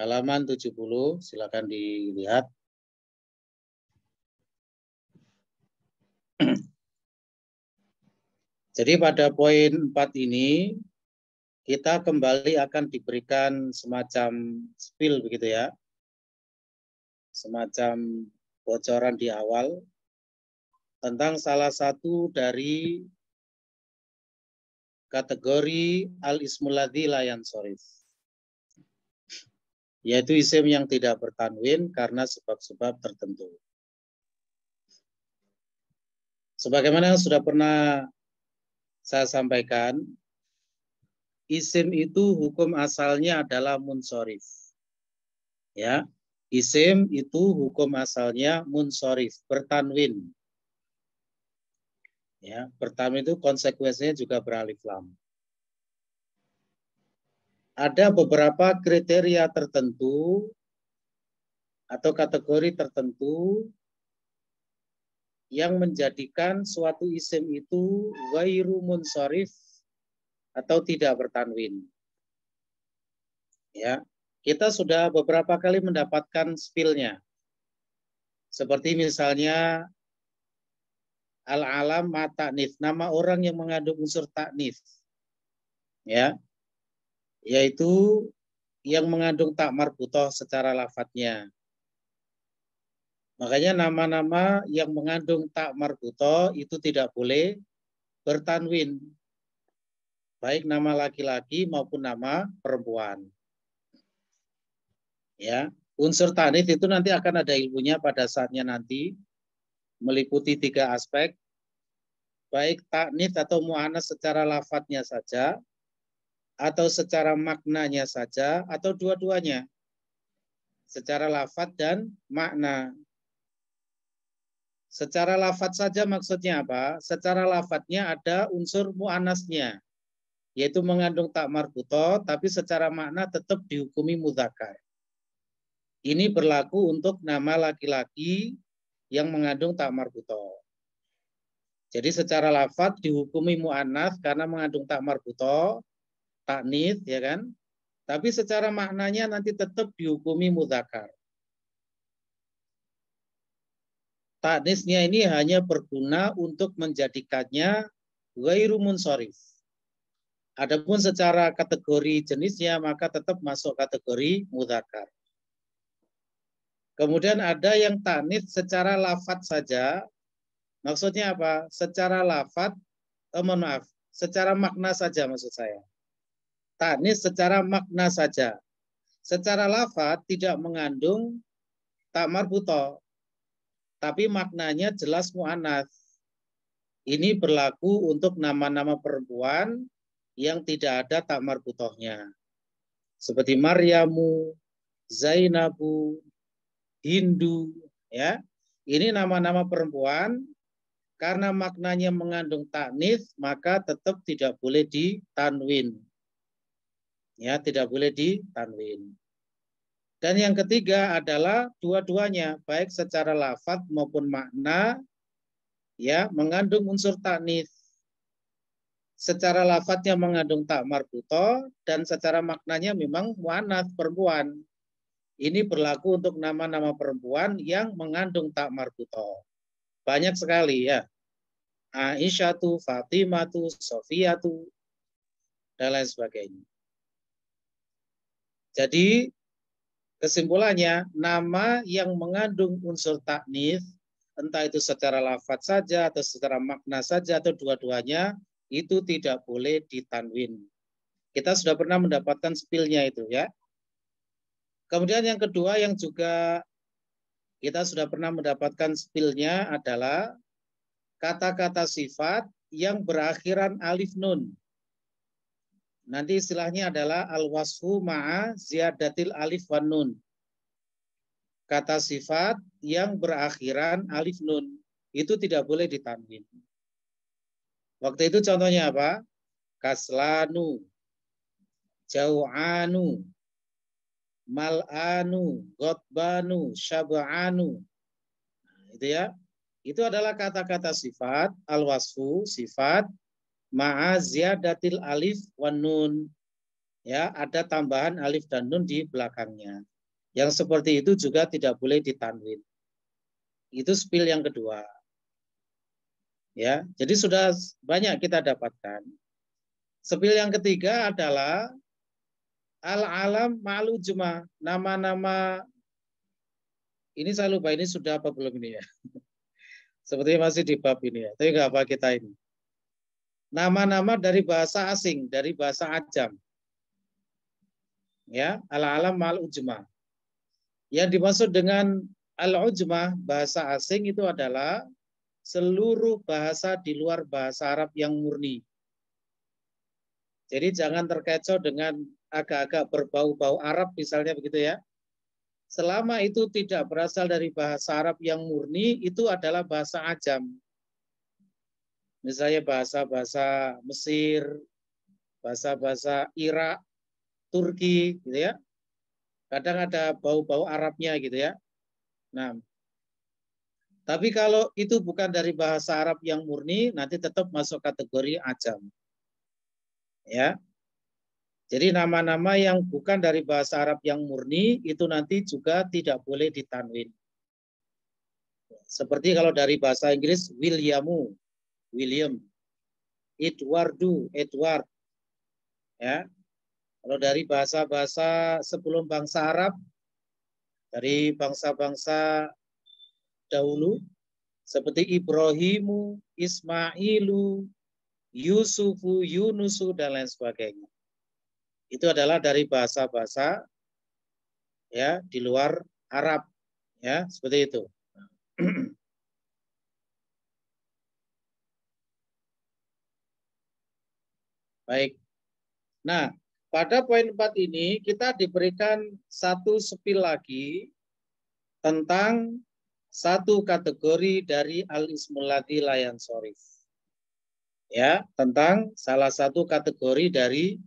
halaman 70, silakan dilihat. Jadi pada poin 4 ini kita kembali akan diberikan semacam spill begitu ya. Semacam bocoran di awal tentang salah satu dari kategori al-ismul ladzi la yansorif, yaitu isim yang tidak bertanwin karena sebab-sebab tertentu. Sebagaimana yang sudah pernah saya sampaikan, isim itu hukum asalnya adalah munsorif. Ya, isim itu hukum asalnya munsorif, bertanwin. Ya, bertanwin itu konsekuensinya juga beralif lam. Ada beberapa kriteria tertentu atau kategori tertentu yang menjadikan suatu isim itu ghairu munsorif atau tidak bertanwin. Ya, kita sudah beberapa kali mendapatkan spillnya. Seperti misalnya al-alam ma ta'nits, nama orang yang mengandung unsur ta'nits. Ya, yaitu yang mengandung tak marbutoh secara lafadznya. Makanya nama-nama yang mengandung tak marbutoh itu tidak boleh bertanwin. Baik nama laki-laki maupun nama perempuan. Ya, unsur ta'nits itu nanti akan ada ilmunya pada saatnya nanti, meliputi 3 aspek, baik ta'nits atau mu'anats secara lafadznya saja, atau secara maknanya saja, atau dua-duanya, secara lafadz dan makna. Secara lafadz saja maksudnya apa? Secara lafadznya ada unsur mu'anasnya, yaitu mengandung tak marbutoh, tapi secara makna tetap dihukumi mudzakkar. Ini berlaku untuk nama laki-laki yang mengandung tak marbutoh. Jadi secara lafadz dihukumi mu'anats karena mengandung tak marbutoh, ta'nits, ya kan? Tapi secara maknanya nanti tetap dihukumi mudzakkar. Ta'nitsnya ini hanya berguna untuk menjadikannya ghairu munsorif. Adapun secara kategori jenisnya maka tetap masuk kategori mudzakkar. Kemudian ada yang ta'nits secara lafadz saja. Maksudnya apa? Secara lafadz, secara makna saja maksud saya. Ta'nits secara makna saja. Secara lafadz tidak mengandung tak marbutoh, tapi maknanya jelas mu'anats. Ini berlaku untuk nama-nama perempuan yang tidak ada tak marbutohnya. Seperti Maryamu, Zainabu, Hindu, ya. Ini nama-nama perempuan karena maknanya mengandung ta'nits, maka tetap tidak boleh ditanwin. Ya, tidak boleh ditanwin. Dan yang ketiga adalah dua-duanya, baik secara lafadz maupun makna, ya, mengandung unsur ta'nits. Secara lafadznya mengandung tak marbutoh dan secara maknanya memang mu'anats, perempuan. Ini berlaku untuk nama-nama perempuan yang mengandung tak marbutoh. Banyak sekali ya. Aisyatu, Fatimatu, Sofiyatu, dan lain sebagainya. Jadi kesimpulannya, nama yang mengandung unsur ta'nits, entah itu secara lafadz saja atau secara makna saja atau dua-duanya, itu tidak boleh ditanwin. Kita sudah pernah mendapatkan spillnya itu ya. Kemudian yang kedua yang juga kita sudah pernah mendapatkan spillnya adalah kata-kata sifat yang berakhiran alif nun. Nanti istilahnya adalah al-wasfu ma'a ziyadatil alif wan nun. Kata sifat yang berakhiran alif nun itu tidak boleh ditanwin. Waktu itu contohnya apa? Kaslanu, jau'anu, mal'anu, gotbanu, syab'anu. Itu ya. Itu adalah kata-kata sifat, al-wasfu, sifat, ma'a ziyadatil alif wan nun. Ya, ada tambahan alif dan nun di belakangnya. Yang seperti itu juga tidak boleh ditanwin. Itu spil yang kedua. Ya, jadi sudah banyak kita dapatkan. Spil yang ketiga adalah al-alam ma'lu juma. Nama-nama ini saya lupa ini sudah apa belum ini ya. Sepertinya masih di bab ini ya. Tapi nggak apa kita ini. Nama-nama dari bahasa asing, dari bahasa ajam. Ya, al-alam ma'lu juma. Yang dimaksud dengan al-ujmah bahasa asing itu adalah seluruh bahasa di luar bahasa Arab yang murni. Jadi jangan terkecoh dengan agak-agak berbau-bau Arab misalnya begitu ya. Selama itu tidak berasal dari bahasa Arab yang murni, itu adalah bahasa ajam. Misalnya bahasa-bahasa Mesir, bahasa-bahasa Irak, Turki gitu ya. Kadang ada bau-bau Arabnya gitu ya. Nah, tapi kalau itu bukan dari bahasa Arab yang murni, nanti tetap masuk kategori ajam. Ya. Jadi nama-nama yang bukan dari bahasa Arab yang murni itu nanti juga tidak boleh ditanwin. Seperti kalau dari bahasa Inggris Williamu, William, Edwardu, Edward. Ya. Kalau dari bahasa-bahasa sebelum bangsa Arab, dari bangsa-bangsa dahulu seperti Ibrahimu, Ismailu, Yusufu, Yunusu dan lain sebagainya. Itu adalah dari bahasa-bahasa ya di luar Arab ya, seperti itu. Baik. Nah, pada poin 4 ini kita diberikan satu spil lagi tentang satu kategori dari al-ismul ladzi la yansorif. Ya, tentang salah satu kategori dari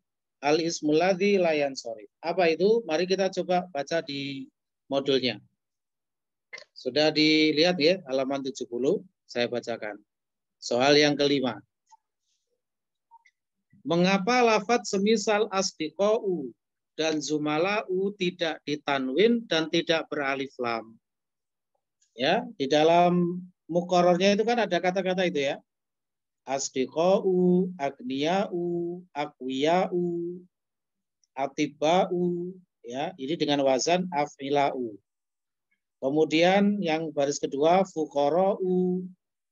al-ismul ladzi la yansorif. Apa itu? Mari kita coba baca di modulnya. Sudah dilihat ya, halaman 70, saya bacakan. Soal yang kelima. Mengapa lafadz semisal asdiqo'u dan zumala'u tidak ditanwin dan tidak beralif lam? Ya, di dalam muqarrarnya itu kan ada kata-kata itu ya. Asdiqo'u, agniya'u, akwiya'u, atiba'u, ya, ini dengan wazan af'ila'u. Kemudian yang baris kedua fuqara'u,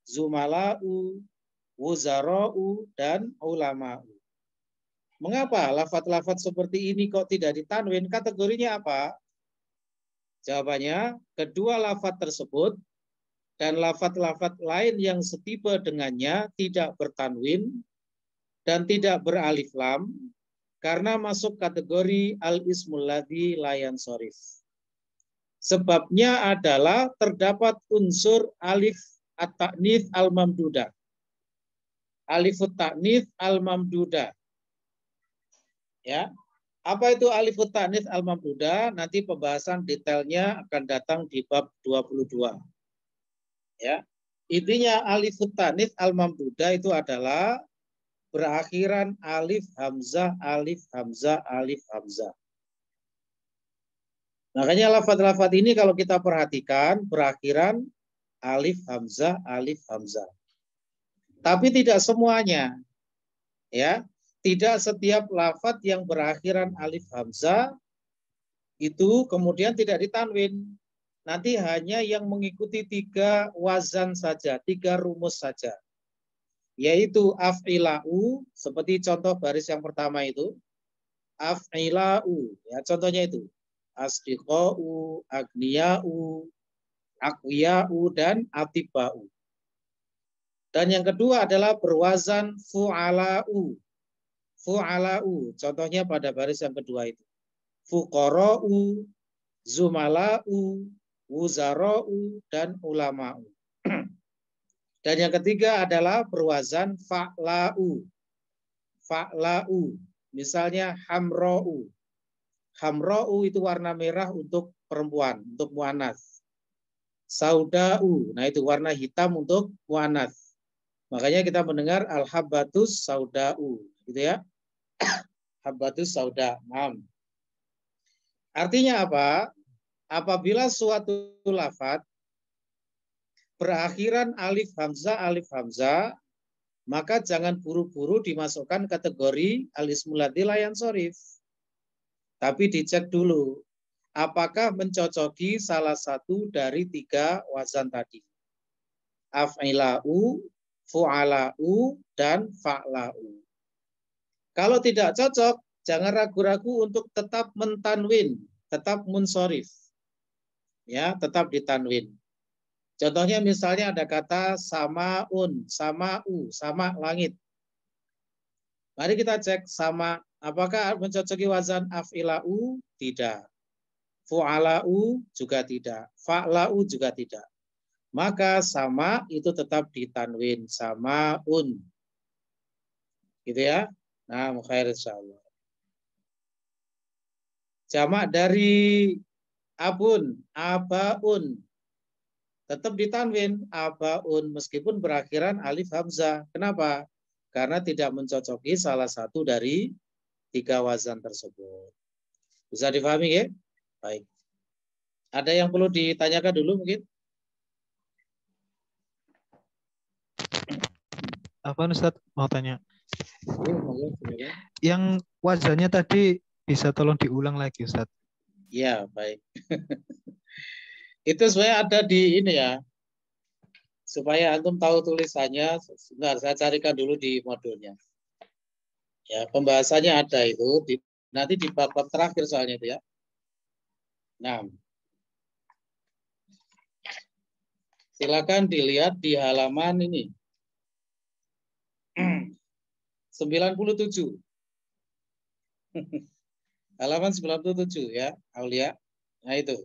zumala'u, wuzara'u, dan ulama'u. Mengapa lafadz-lafadz seperti ini kok tidak ditanwin? Kategorinya apa? Jawabannya, kedua lafadz tersebut dan lafadz-lafadz lain yang setipe dengannya tidak bertanwin dan tidak beralif lam karena masuk kategori al-ismul ladzi la yansorif. Sebabnya adalah terdapat unsur alif at-ta'nits al-mamdudah. Alif at-ta'nits al-mamdudah. Ya. Apa itu alif at-ta'nits al-mamdudah? Nanti pembahasan detailnya akan datang di bab 22. Ya. Intinya alif at-ta'nits al-mamdudah itu adalah berakhiran alif hamzah, alif hamzah, alif hamzah. Makanya lafadz-lafadz ini kalau kita perhatikan berakhiran alif hamzah, alif hamzah. Tapi tidak semuanya. Ya, tidak setiap lafadz yang berakhiran alif hamzah itu kemudian tidak ditanwin. Nanti hanya yang mengikuti 3 wazan saja, 3 rumus saja. Yaitu af'ila'u, seperti contoh baris yang pertama itu. Af'ila'u, ya contohnya itu. Asdiqo'u, agniya'u, akwiya'u, dan atiba'u. Dan yang kedua adalah berwazan fu'ala'u. Fu'ala'u, contohnya pada baris yang kedua itu. Fuqara'u, zumala'u, wuzara'u, dan ulama'u. Dan yang ketiga adalah berwazan fa'la'u. Fa'la'u, misalnya hamra'u. Hamra'u itu warna merah untuk perempuan, untuk mu'anats. Sauda'u, nah itu warna hitam untuk mu'anats. Makanya kita mendengar al-habbatus sauda'u, gitu ya. Habbatus sauda. Naam. Artinya apa? Apabila suatu lafaz berakhiran alif hamzah, maka jangan buru-buru dimasukkan kategori al-ismul ladzi la yansharif. Tapi dicek dulu, apakah mencocoki salah satu dari 3 wazan tadi. Af'ila'u, fu'ala'u, dan fa'la'u. Kalau tidak cocok, jangan ragu-ragu untuk tetap mentanwin, tetap munsorif. Ya, tetap ditanwin. Contohnya misalnya ada kata samaun, sama'u, sama langit. Mari kita cek sama, apakah mencocoki wazan af'ila'u? Tidak. Fu'ala'u juga tidak. Fa'la'u juga tidak. Maka sama itu tetap ditanwin, samaun. Gitu ya. Nah, khair insyaallah. Jamak dari abun, abaun. Tetap ditanwin, abaun, meskipun berakhiran alif hamzah. Kenapa? Karena tidak mencocoki salah satu dari 3 wazan tersebut. Bisa difahami ya? Baik. Ada yang perlu ditanyakan dulu mungkin? Apa Ustaz mau tanya? Ya, Yang wazannya tadi bisa tolong diulang lagi Ustaz? ya, baik. Itu sebenarnya ada di ini ya. Supaya antum tahu tulisannya, sebentar saya carikan dulu di modulnya. Ya, pembahasannya ada itu nanti di bab-bab terakhir soalnya itu ya. Nah, silakan dilihat di halaman ini. 97. Halaman 97 ya, Aulia. Nah itu.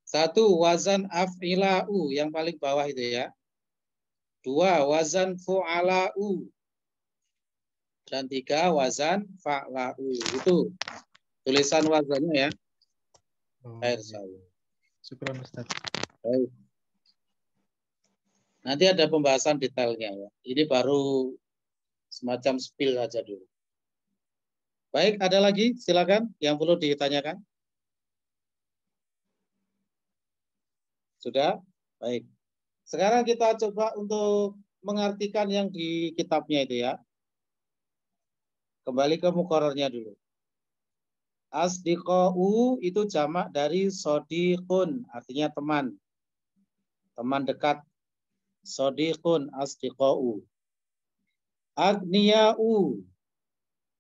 1 wazan af'ila'u yang paling bawah itu ya. 2 wazan fu'ala'u. Dan 3 wazan fa'la'u. Itu tulisan wazannya ya. Air sawi. Syukran Ustaz. Baik. Nanti ada pembahasan detailnya ya. Ini baru semacam spill aja dulu. Baik, ada lagi? Silakan yang perlu ditanyakan. Sudah? Baik. Sekarang kita coba untuk mengartikan yang di kitabnya itu ya. Kembali ke muqarrarnya dulu. Asdiqa'u itu jamak dari sodiqun, artinya teman. Teman dekat. Sodiqun, asdiqa'u. Agniya'u.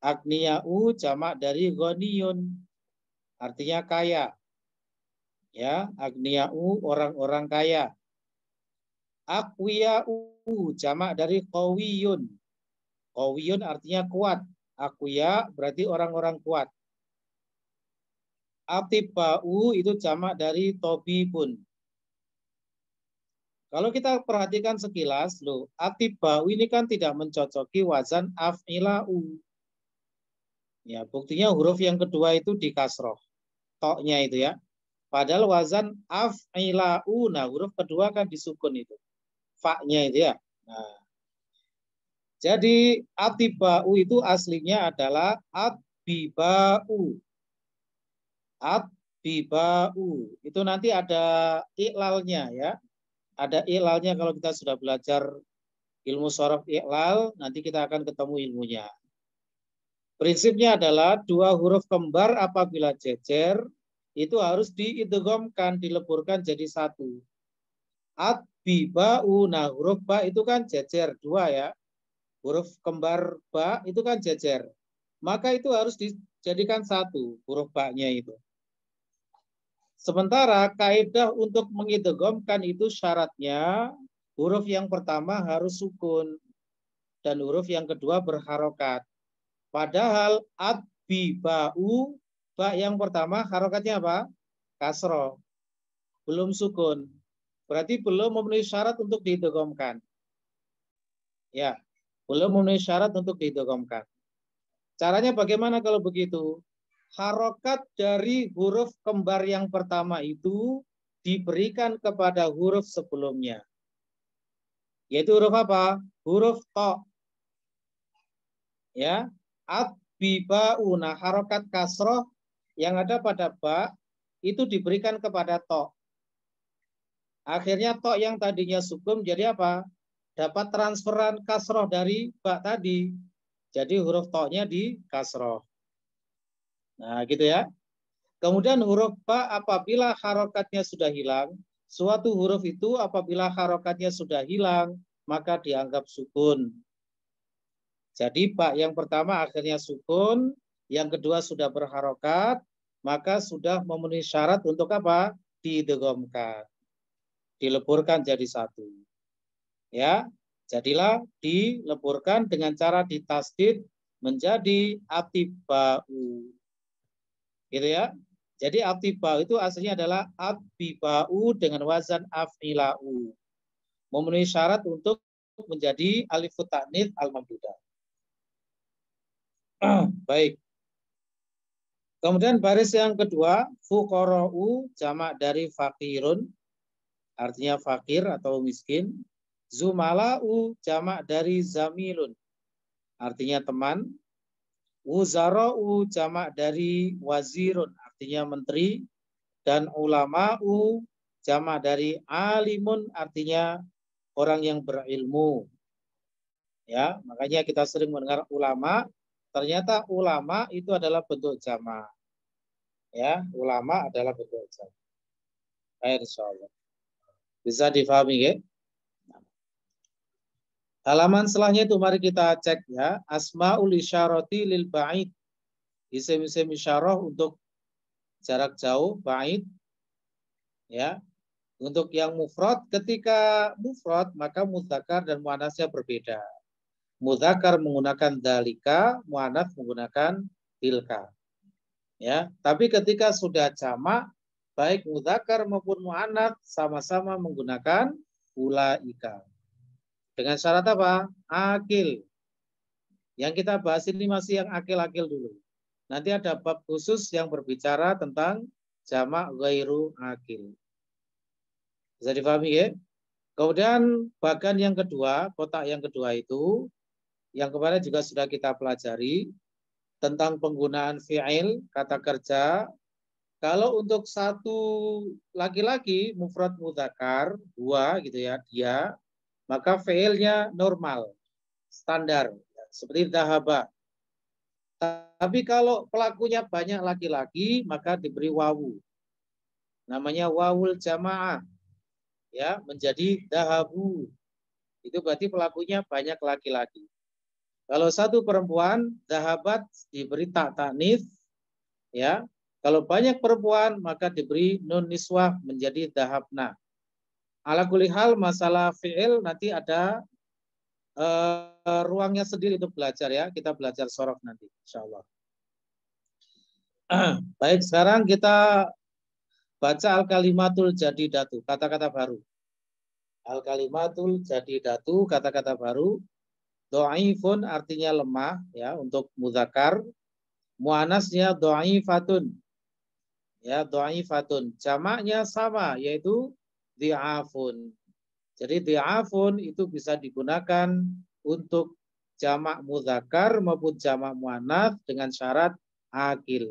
Agniya'u jamak dari ghaniyun, artinya kaya. Ya, agniya'u orang-orang kaya. Aqwiya'u jamak dari qawiyun. Qawiyun artinya kuat. Aqwiya berarti orang-orang kuat. Atiba'u itu jamak dari tobibun. Kalau kita perhatikan sekilas, loh, atiba'u ini kan tidak mencocoki wazan af'ila'u. Ya, buktinya huruf yang kedua itu di kasroh. Toknya itu ya. Padahal wazan af'ila'u, nah huruf kedua kan disukun itu. Fa-nya itu ya. Nah, jadi atiba'u itu aslinya adalah atbiba'u. Atbiba'u. Itu nanti ada i'lalnya ya. Ada i'lalnya kalau kita sudah belajar ilmu shorof i'lal, nanti kita akan ketemu ilmunya. Prinsipnya adalah 2 huruf kembar apabila jejer, itu harus diidghamkan, dileburkan jadi 1. Atbiba'u, nah huruf ba itu kan jejer 2 ya. Huruf kembar ba itu kan jejer. Maka itu harus dijadikan 1 huruf ba-nya itu. Sementara kaidah untuk mengidghamkan itu syaratnya huruf yang pertama harus sukun dan huruf yang kedua berharokat. Padahal atbiba'u, ba yang pertama harokatnya apa? Kasroh. Belum sukun. Berarti belum memenuhi syarat untuk diidghamkan. Ya, belum memenuhi syarat untuk diidghamkan. Caranya bagaimana kalau begitu? Harokat dari huruf kembar yang pertama itu diberikan kepada huruf sebelumnya. Yaitu huruf apa? Huruf to. Ya, biba'u. Nah, harokat kasroh yang ada pada ba itu diberikan kepada to. Akhirnya to yang tadinya sukun jadi apa? Dapat transferan kasroh dari ba tadi. Jadi huruf to-nya di kasroh. Nah, gitu ya. Kemudian huruf ba apabila harokatnya sudah hilang, suatu huruf itu apabila harokatnya sudah hilang, maka dianggap sukun. Jadi ba yang pertama akhirnya sukun, yang kedua sudah berharokat, maka sudah memenuhi syarat untuk apa? Didegomkan. Dileburkan jadi satu. Ya, jadilah dileburkan dengan cara ditasdid menjadi atibau. Gitu ya. Jadi atibau itu aslinya adalah atibau dengan wazan af'ilau. Memenuhi syarat untuk menjadi alif ta'nits al-mamdudah. Baik. Kemudian baris yang kedua, fuqara'u jamak dari fakirun, artinya fakir atau miskin. Zumala'u jamak dari zamilun, artinya teman. Wuzara'u jamak dari wazirun, artinya menteri. Dan ulama'u jamak dari alimun, artinya orang yang berilmu. Ya, makanya kita sering mendengar ulama. Ternyata ulama itu adalah bentuk jamak. Ya, ulama adalah bentuk jamak. Baik, insyaallah. Bisa difahami ya? Halaman setelahnya itu mari kita cek ya. Asmaul isyarati lil ba'id. Isim-isim isyarah untuk jarak jauh, ba'id. Ya. Untuk yang mufrad, ketika mufrad maka mudzakkar dan muannasnya berbeda. Mudzakkar menggunakan dalika, muannats menggunakan tilka. Ya, tapi ketika sudah jamak, baik mudzakkar maupun muannats sama-sama menggunakan ulaika. Dengan syarat apa? Akil. Yang kita bahas ini masih yang akil-akil dulu. Nanti ada bab khusus yang berbicara tentang jamak ghairu akil. Bisa dipahami ya? Kemudian bagian yang kedua, kotak yang kedua itu, yang kemarin juga sudah kita pelajari, tentang penggunaan fi'il, kata kerja. Kalau untuk satu laki-laki, mufrad mudzakkar, dua gitu ya, dia, maka fi'ilnya normal, standar, seperti dhahaba. Tapi kalau pelakunya banyak laki-laki, maka diberi wawu. Namanya wawul jamaah. Ya, menjadi dhahabu. Itu berarti pelakunya banyak laki-laki. Kalau satu perempuan, dhahabat diberi tak ta'nits, ya. Kalau banyak perempuan, maka diberi nun niswah menjadi dhahabna. Ala kulli hal masalah fi'il nanti ada ruangnya sendiri untuk belajar ya. Kita belajar sorof nanti, insyaallah. Baik, sekarang kita baca al-kalimatul jadidatu, kata-kata baru. Al-kalimatul jadidatu, kata-kata baru. Dhaifun artinya lemah ya untuk mudzakkar. Muannasnya dhaifatun. Ya, dhaifatun. Jamaknya sama yaitu dhi'afun. Jadi dhi'afun itu bisa digunakan untuk jamak mudzakkar maupun jamak muannats dengan syarat akil.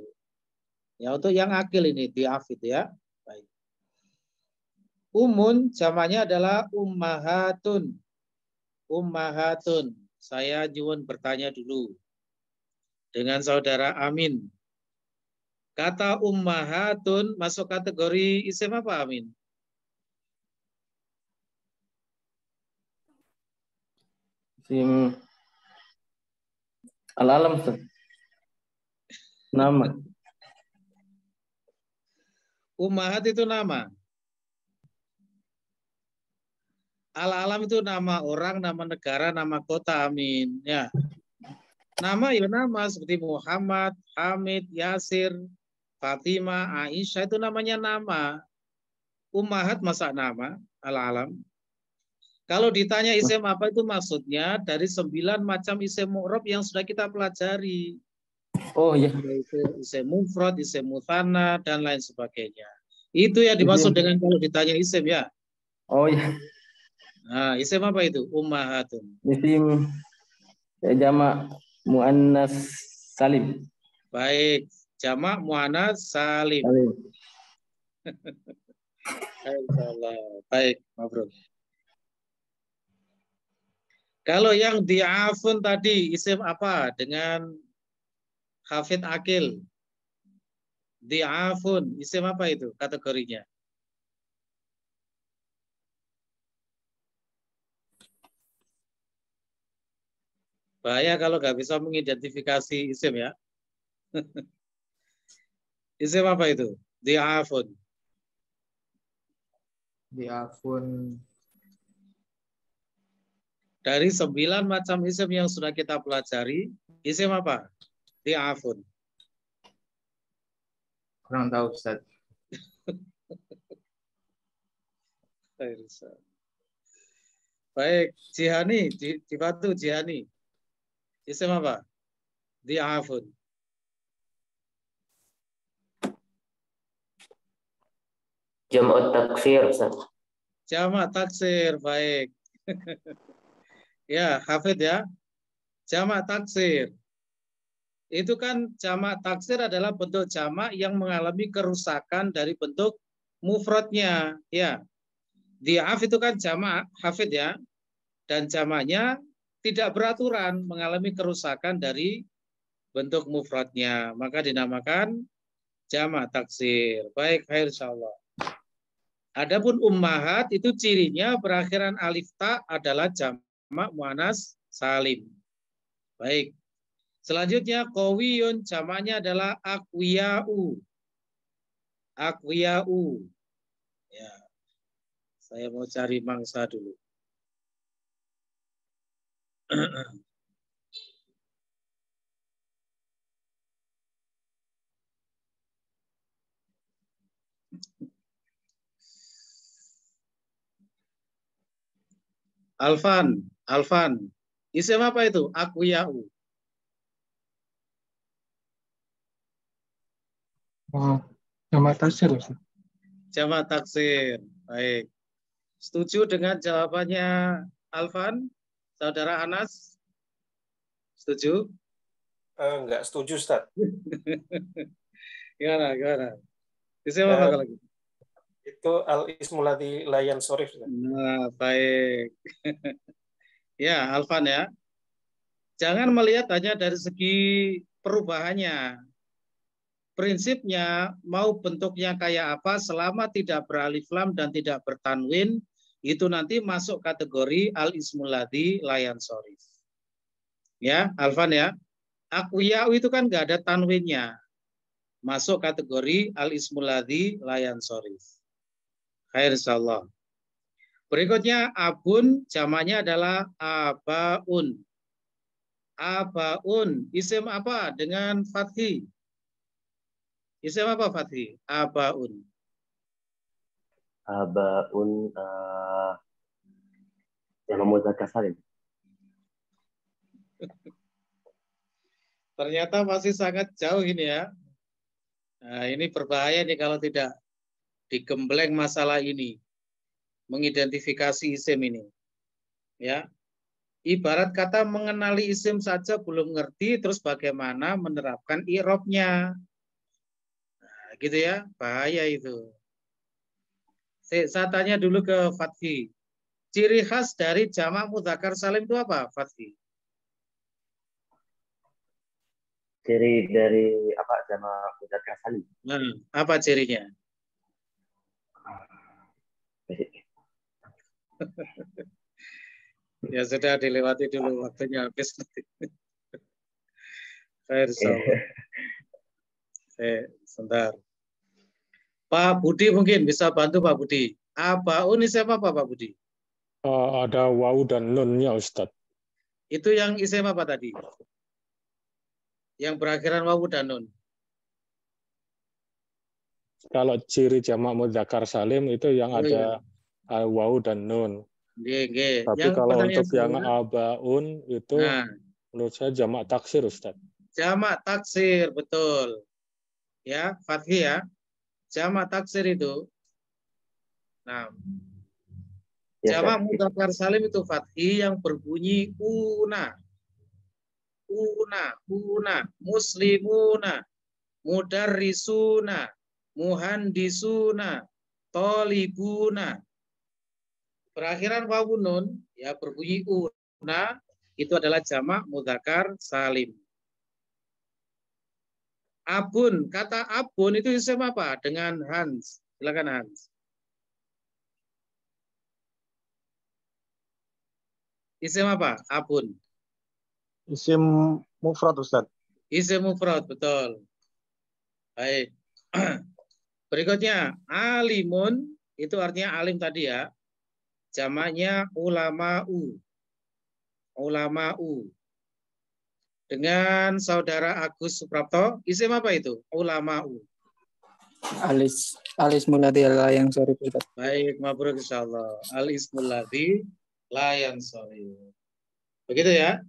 Ya, untuk yang akil ini dhi'af itu ya. Baik. Umun jamaknya adalah ummahatun. Ummahatun. Saya nyuwun bertanya dulu dengan saudara Amin. Kata ummahatun masuk kategori isim apa, Amin? Isim al-alam, nama. Ummahat itu nama. Al-alam itu nama orang, nama negara, nama kota, Amin. Ya. Nama ya nama seperti Muhammad, Hamid, Yasir, Fatimah, Aisyah itu namanya nama. Ummahat masa nama, al-alam. Kalau ditanya isim apa itu maksudnya dari 9 macam isim mu'rab yang sudah kita pelajari. Oh iya. Yaitu isim mufrad, isim mutsanna dan lain sebagainya. Itu yang dimaksud dengan kalau ditanya isim ya. Oh iya. Nah, isim apa itu? Ummahatun. Isim jamak muannas Salim. Baik. Jamak muannats salim. Salim. Insyaallah. Baik, mabrur. Kalau yang di'afun tadi isim apa dengan Hafid Akil? Di'afun isim apa itu kategorinya? Bahaya kalau nggak bisa mengidentifikasi isim ya. Isim apa itu? Di'afun. Di'afun. Dari 9 macam isim yang sudah kita pelajari, isim apa? Di'afun. Kurang tahu, Ustaz. Baik, Jihani, Difatu Jihani. Isim apa? Di'afun. Jam'ut taksir, Ustaz. Jamak taksir, baik. Ya, Hafid ya. Jamak taksir. Itu kan jamak taksir adalah bentuk jamak yang mengalami kerusakan dari bentuk mufradnya. Ya, di'af itu kan jamak, Hafid ya. Dan jamaknya tidak beraturan, mengalami kerusakan dari bentuk mufradnya. Maka dinamakan jamak taksir. Baik, khair insyaallah. Adapun ummahat itu cirinya berakhiran alif ta adalah jamak muannas salim. Baik. Selanjutnya qawiyun jamaknya adalah aqwiyau. Aqwiyau. Ya. Saya mau cari mangsa dulu. Alfan. Isim apa itu? Aqwiyau. Oh, jamak taksir, Ustaz. Jamak taksir. Baik. Setuju dengan jawabannya Alfan? Saudara Anas? Setuju? Enggak setuju, Ustaz. Gimana? Isim apa kalau gitu? Itu al-ismul ladzi la yansharif. Nah, baik. Ya, Alfan ya. Jangan melihat hanya dari segi perubahannya. Prinsipnya mau bentuknya kayak apa selama tidak beralif lam dan tidak bertanwin itu nanti masuk kategori al-ismul ladzi la yansharif. Ya, Alfan ya. Aqwiyau itu kan nggak ada tanwinnya. Masuk kategori al-ismul ladzi la yansharif. Khair insyaallah. Berikutnya abun jamaknya adalah abaun. Abaun isim apa dengan fathi? Isim apa fathi? Abaun. Abaun jamak mudzakkar salim. Ternyata masih sangat jauh ini ya. Nah, ini berbahaya nih kalau tidak digembleng masalah ini. Mengidentifikasi isim ini. Ya. Ibarat kata mengenali isim saja belum ngerti, terus bagaimana menerapkan i'rabnya. Nah, gitu ya, bahaya itu. Saya tanya dulu ke Fathi. Ciri khas dari jamak mudzakkar salim itu apa, Fathi? Ciri dari apa jamak mudzakkar salim? Nah, apa cirinya? Ya sudah dilewati dulu, waktunya habis. Khair insyaallah. Sebentar. Pak Budi mungkin bisa bantu Pak Budi. Abaun isim apa Pak Budi? Ada waw dan nunnya, Ustadz. Itu yang isim apa tadi? Yang berakhiran waw dan nun. Kalau ciri jamak mudzakkar salim itu yang ada waw dan nun. Tapi Yang kalau untuk saya, yang abaun itu menurut saya jamak taksir, Ustadz. Jamak taksir, betul. Ya, fathi ya. Jamak taksir itu. Nah, jamak mudzakkar salim itu fathi yang berbunyi una. una, muslimuna, mudarrisuna, muhandisuna, tolibuna. Perakhiran wawu nun ya berbunyi una itu adalah jamak mudzakkar salim. Abun, kata abun itu isim apa? Dengan Hans. Silakan Hans. Isim apa? Abun. Isim mufrad, Ustaz. Isim mufrad, betul. Baik. Berikutnya, alimun itu artinya alim tadi ya. Jamaknya ulama'u. Ulama'u. Dengan saudara Agus Suprapto, isim apa itu? Ulama'u. Al-ismul ladzi la yansarif. Baik, mabruk insyaallah. Al-ismul ladzi la yansarif. Begitu ya.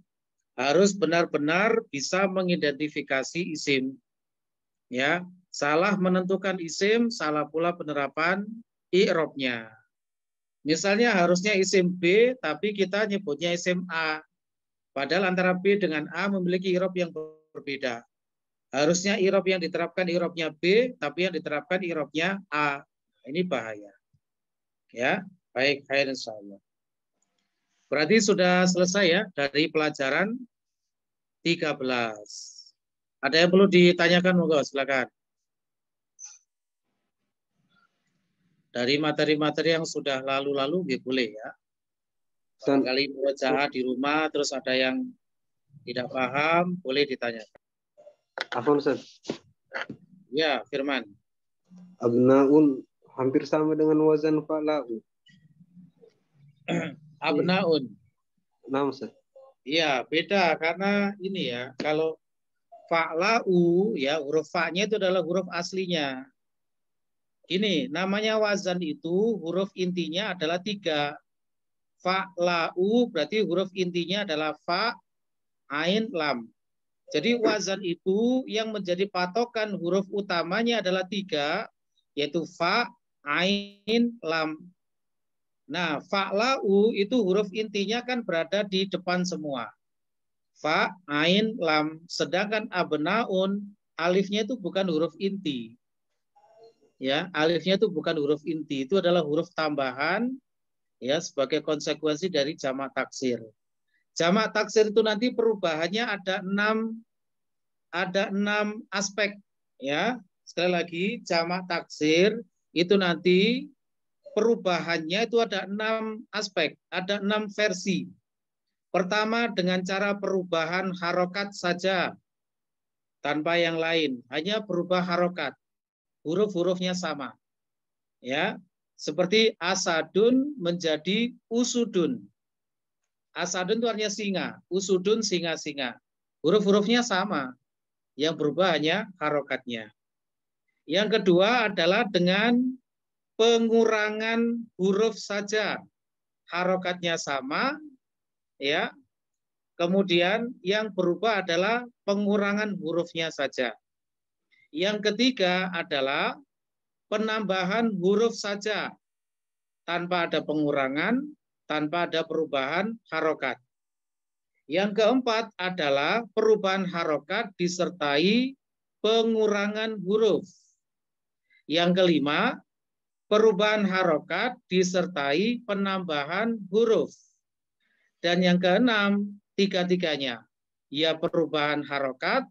Harus benar-benar bisa mengidentifikasi isim. Ya, salah menentukan isim, salah pula penerapan i'rabnya. Misalnya harusnya isim B, tapi kita nyebutnya isim A. Padahal antara B dengan A memiliki i'rab yang berbeda. Harusnya i'rab yang diterapkan i'rabnya B, tapi yang diterapkan i'rabnya A. Ini bahaya. Ya, baik, khair insyaallah. Berarti sudah selesai ya dari pelajaran 13. Ada yang perlu ditanyakan, monggo silakan. Dari materi-materi yang sudah lalu-lalu, boleh ya. Barangkali murojaah di rumah, terus ada yang tidak paham, boleh ditanyakan. Afwan, Ustaz. Ya, Firman. Abnaun hampir sama dengan wazan fa'la'u. Abnaun. Nah, Ustaz. Iya, beda karena ini ya, kalau fa'la'u ya, huruf fa-nya itu adalah huruf aslinya. Ini namanya wazan itu huruf intinya adalah 3. Fa'la'u berarti huruf intinya adalah fa, ain, lam. Jadi wazan itu yang menjadi patokan huruf utamanya adalah 3, yaitu fa, ain, lam. Nah, fa'la'u itu huruf intinya kan berada di depan semua. Fa, ain, lam. Sedangkan abnaun, alifnya itu bukan huruf inti. Ya, alifnya itu bukan huruf inti, itu adalah huruf tambahan ya sebagai konsekuensi dari jamak taksir. Jamak taksir itu nanti perubahannya ada 6 aspek ya. Sekali lagi, jamak taksir itu nanti perubahannya itu ada 6 aspek, ada 6 versi. Pertama dengan cara perubahan harokat saja tanpa yang lain, hanya berubah harokat. Huruf-hurufnya sama. Ya, seperti asadun menjadi usudun. Asadun itu artinya singa, usudun singa-singa. Huruf-hurufnya sama. Yang berubah hanya harokatnya. Yang kedua adalah dengan pengurangan huruf saja. Harokatnya sama, ya. Kemudian yang berubah adalah pengurangan hurufnya saja. Yang ketiga adalah penambahan huruf saja tanpa ada pengurangan, tanpa ada perubahan harokat. Yang keempat adalah perubahan harokat disertai pengurangan huruf. Yang kelima, perubahan harokat disertai penambahan huruf. Dan yang keenam, tiga-tiganya, ya perubahan harokat,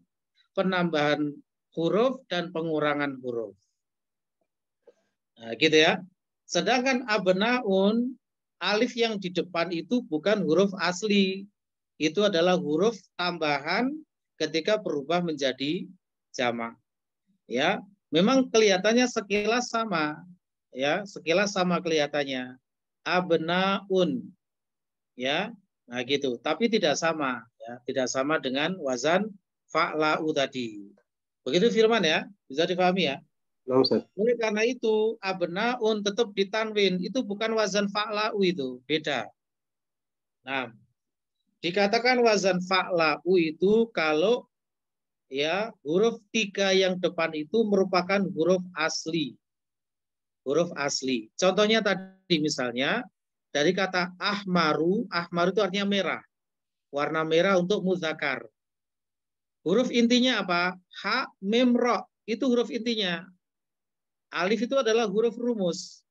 penambahan huruf, dan pengurangan huruf. Nah, gitu ya. Sedangkan abnaun, alif yang di depan itu bukan huruf asli. Itu adalah huruf tambahan ketika berubah menjadi jamak. Ya, memang kelihatannya sekilas sama. Ya, sekilas sama kelihatannya. Abnaun. Ya, nah gitu. Tapi tidak sama. Ya, tidak sama dengan wazan fa'la'u tadi. Begitu Firman ya, bisa dipahami ya. Nah, Ustaz. Oleh karena itu abnaun tetap ditanwin, itu bukan wazan fa'la'u itu, beda. Nah, dikatakan wazan fa'la'u itu kalau ya huruf 3 yang depan itu merupakan huruf asli. Huruf asli. Contohnya tadi misalnya dari kata ahmaru, ahmaru itu artinya merah. Warna merah untuk muzakkar. Huruf intinya apa? Ha, mim, ro. Itu huruf intinya. Alif itu adalah huruf rumus.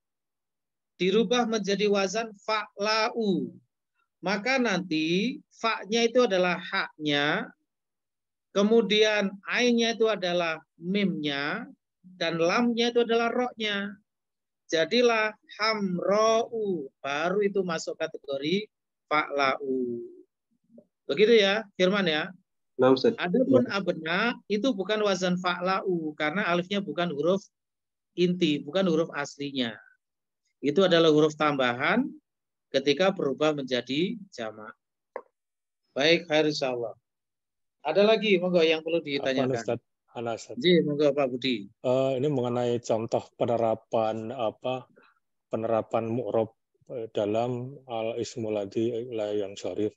Dirubah menjadi wazan fa'la'u. Maka nanti fa-nya itu adalah haknya, kemudian ainnya itu adalah mimnya, dan lamnya itu adalah ro-nya. Jadilah hamro'u. Baru itu masuk kategori fa'la'u. Begitu ya, Firman ya. Nah, Ustaz. Adapun abna itu bukan wazan fa'la'u karena alifnya bukan huruf inti, bukan huruf aslinya. Itu adalah huruf tambahan ketika berubah menjadi jamak. Baik, khair insyaallah. Ada lagi monggo yang perlu ditanyakan. Apa, Ustaz? Ji, monggo Pak Budi. Ini mengenai contoh penerapan mu'rob dalam al-ismul ladzi la yansharif.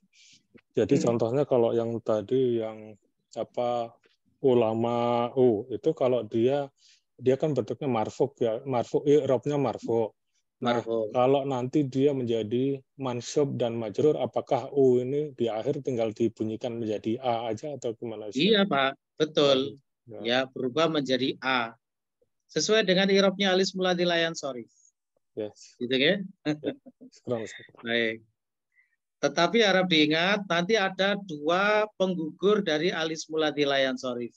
Jadi contohnya kalau yang tadi yang ulama itu kalau dia kan bentuknya marfu ya, i'rabnya marfu. Nah, kalau nanti dia menjadi mansub dan majrur, apakah u ini di akhir tinggal dibunyikan menjadi a aja atau gimana? Iya Pak, betul. Ya, berubah menjadi a. Sesuai dengan i'rabnya al-ismul ladzi la yansharif. Yes. Gitu kan? Baik. Tetapi harap diingat, nanti ada dua penggugur dari al-ismul ladzi la yansharif.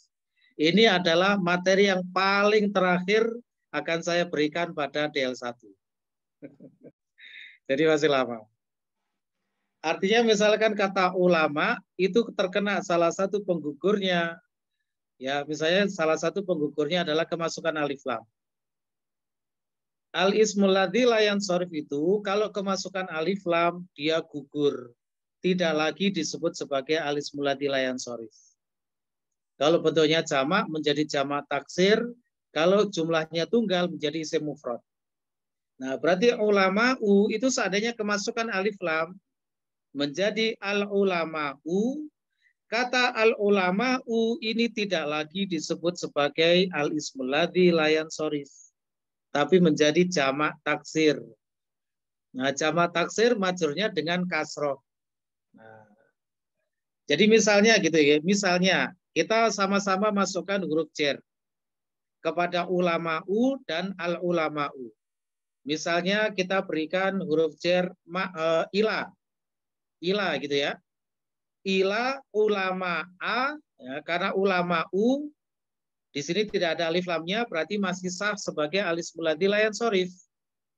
Ini adalah materi yang paling terakhir akan saya berikan pada DL1. Jadi masih lama. Artinya misalkan kata ulama itu terkena salah satu penggugurnya. Ya, misalnya salah satu penggugurnya adalah kemasukan alif lam. Al-ismul ladzi la yansharif itu kalau kemasukan alif lam dia gugur. Tidak lagi disebut sebagai al-ismul ladzi la yansharif. Kalau bentuknya jamak menjadi jamak taksir, kalau jumlahnya tunggal menjadi isim mufrad. Nah, berarti ulama'u itu seandainya kemasukan alif lam menjadi al-ulama'u, kata al-ulama'u ini tidak lagi disebut sebagai al-ismul ladzi la yansharif, tapi menjadi jamak taksir. Nah, jamak taksir majrurnya dengan kasroh. Nah, jadi misalnya gitu ya, misalnya kita sama-sama masukkan huruf jar kepada ulama'u dan al-ulama'u. Misalnya kita berikan huruf jar ila. Ila gitu ya. Ila ulama'a, ya, karena ulama'u di sini tidak ada alif lamnya, berarti masih sah sebagai al-ismul ladzi la yansharif.